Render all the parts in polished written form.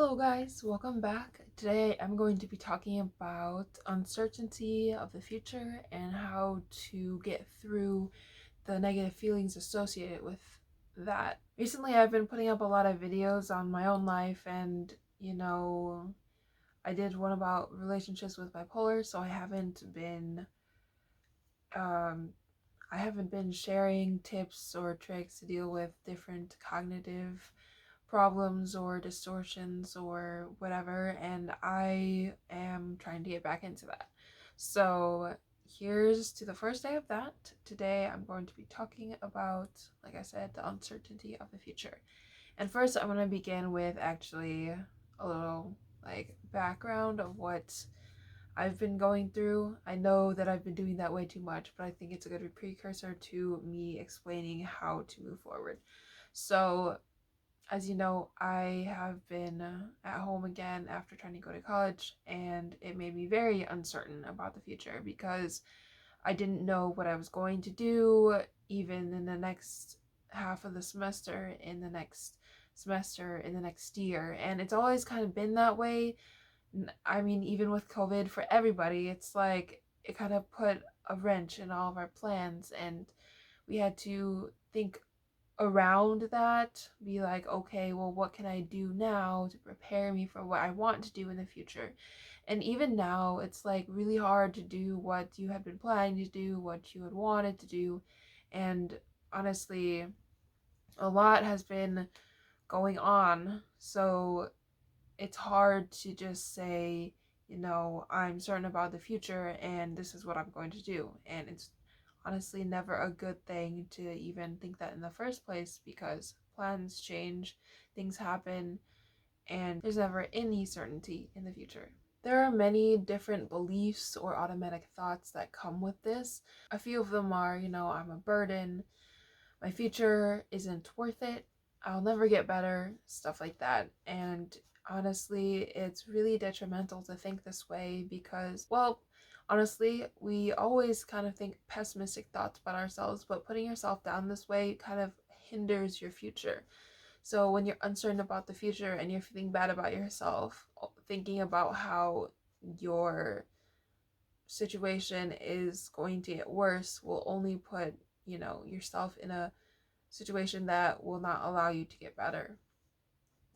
Hello guys, welcome back. Today I'm going to be talking about uncertainty of the future and how to get through the negative feelings associated with that. Recently I've been putting up a lot of videos on my own life and I did one about relationships with bipolar, so um I haven't been sharing tips or tricks to deal with different cognitive problems or distortions or whatever, and I am trying to get back into that. So here's to the first day of that. Today I'm going to be talking about, like I said, the uncertainty of the future. And first I'm going to begin with actually a little background of what I've been going through. I know that I've been doing that way too much, but I think it's a good precursor to me explaining how to move forward. So as you know, I have been at home again after trying to go to college, and it made me very uncertain about the future because I didn't know what I was going to do, even in the next half of the semester, in the next semester, in the next year. And it's always kind of been that way. I mean, even with COVID for everybody, it's like it kind of put a wrench in all of our plans, and we had to think around that, be like, okay, well, what can I do now to prepare me for what I want to do in the future? And even now, it's like really hard to do what you had been planning to do, what you had wanted to do. And honestly, a lot has been going on. So it's hard to just say, I'm certain about the future and this is what I'm going to do. And it's honestly never a good thing to even think that in the first place because plans change, things happen, and there's never any certainty in the future. There are many different beliefs or automatic thoughts that come with this. A few of them are, I'm a burden, my future isn't worth it, I'll never get better, stuff like that. And honestly, it's really detrimental to think this way because, well, honestly, we always kind of think pessimistic thoughts about ourselves, but putting yourself down this way kind of hinders your future. So when you're uncertain about the future and you're feeling bad about yourself, thinking about how your situation is going to get worse will only put, yourself in a situation that will not allow you to get better.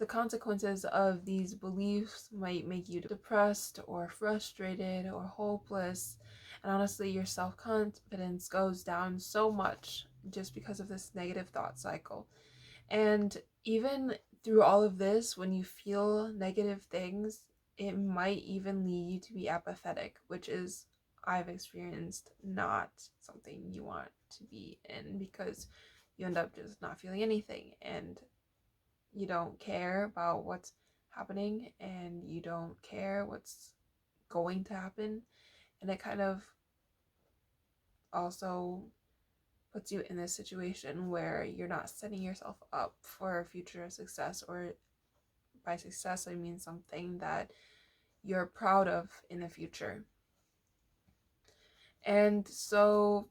The consequences of these beliefs might make you depressed or frustrated or hopeless, and honestly, your self confidence goes down so much just because of this negative thought cycle. And even through all of this, when you feel negative things, it might even lead you to be apathetic, which is, I've experienced, not something you want to be in because you end up just not feeling anything and you don't care about what's happening and you don't care what's going to happen. And it kind of also puts you in this situation where you're not setting yourself up for future success, or by success I mean something that you're proud of in the future. And so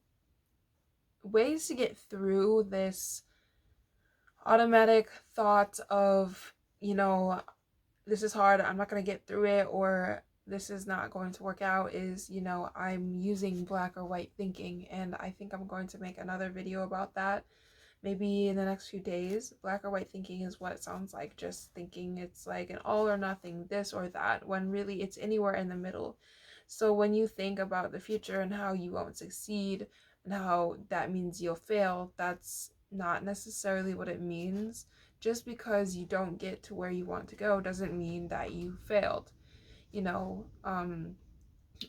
ways to get through this automatic thought of, this is hard, I'm not going to get through it, or this is not going to work out, is, I'm using black or white thinking. And I think I'm going to make another video about that maybe in the next few days. Black or white thinking is what it sounds like, just thinking it's like an all or nothing, this or that, when really it's anywhere in the middle. So when you think about the future and how you won't succeed and how that means you'll fail, that's not necessarily what it means. Just because you don't get to where you want to go doesn't mean that you failed. You know,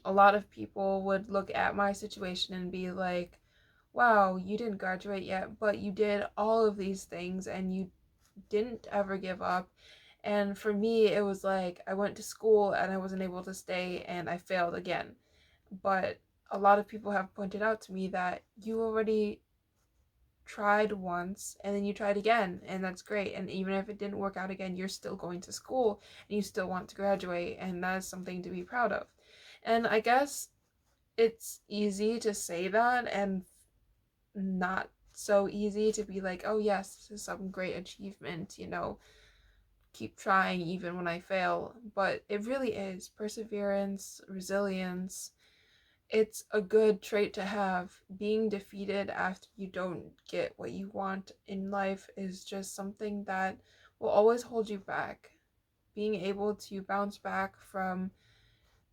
a lot of people would look at my situation and be like, wow, you didn't graduate yet, but you did all of these things and you didn't ever give up. And for me, it was like I went to school and I wasn't able to stay and I failed again. But a lot of people have pointed out to me that you already tried once and then you tried again, and that's great. And even if it didn't work out again, you're still going to school and you still want to graduate, and that is something to be proud of. And I guess it's easy to say that and not so easy to be like, oh yes, this is some great achievement, keep trying even when I fail. But it really is perseverance, resilience. It's a good trait to have. Being defeated after you don't get what you want in life is just something that will always hold you back. Being able to bounce back from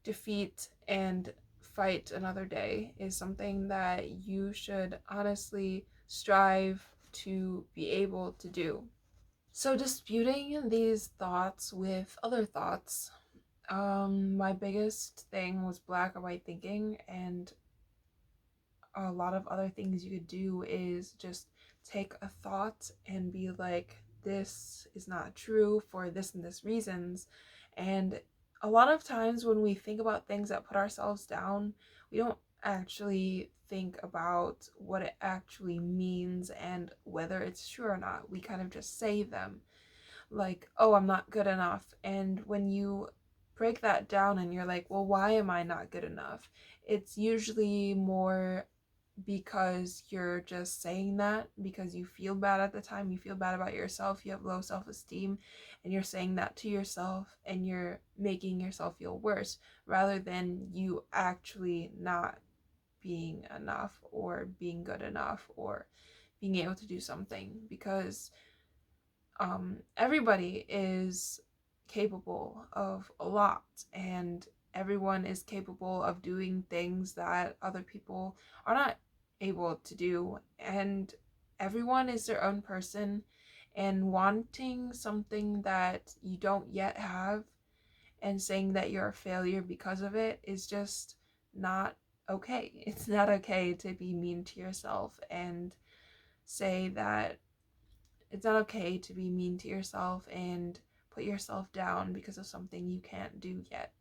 defeat and fight another day is something that you should honestly strive to be able to do. So, disputing these thoughts with other thoughts, my biggest thing was black and white thinking, and a lot of other things you could do is just take a thought and be like, this is not true for this and this reasons. And a lot of times when we think about things that put ourselves down, we don't actually think about what it actually means and whether it's true or not. We kind of just say them like, oh, I'm not good enough. And when you break that down and you're like, well, why am I not good enough? It's usually more because you're just saying that because you feel bad at the time, you feel bad about yourself, you have low self-esteem, and you're saying that to yourself and you're making yourself feel worse rather than you actually not being enough or being good enough or being able to do something. Because everybody is capable of a lot, and everyone is capable of doing things that other people are not able to do, and everyone is their own person, and wanting something that you don't yet have and saying that you're a failure because of it is just not okay. It's not okay to be mean to yourself and say that it's not okay to be mean to yourself and put yourself down because of something you can't do yet.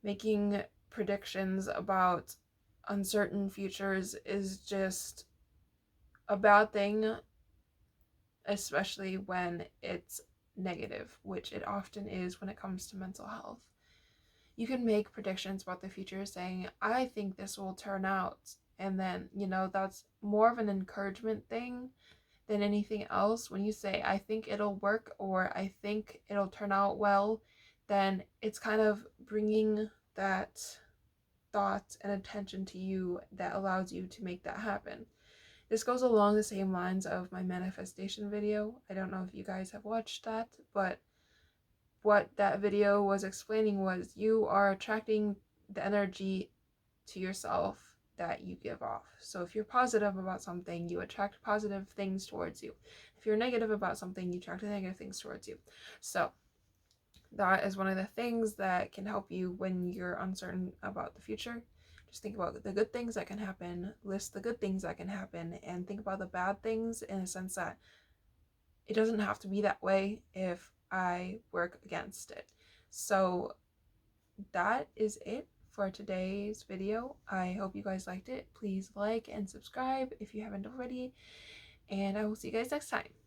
Making predictions about uncertain futures is just a bad thing, especially when it's negative, which it often is when it comes to mental health. You can make predictions about the future saying, I think this will turn out. And then, that's more of an encouragement thing than anything else. When you say, I think it'll work or I think it'll turn out well, then it's kind of bringing that thought and attention to you that allows you to make that happen. This goes along the same lines of my manifestation video. I don't know if you guys have watched that, but what that video was explaining was you are attracting the energy to yourself that you give off. So if you're positive about something, you attract positive things towards you. If you're negative about something, you attract negative things towards you. So that is one of the things that can help you when you're uncertain about the future. Just think about the good things that can happen, list the good things that can happen, and think about the bad things in a sense that it doesn't have to be that way if I work against it. So that is it for today's video. I hope you guys liked it. Please like and subscribe if you haven't already, and I will see you guys next time.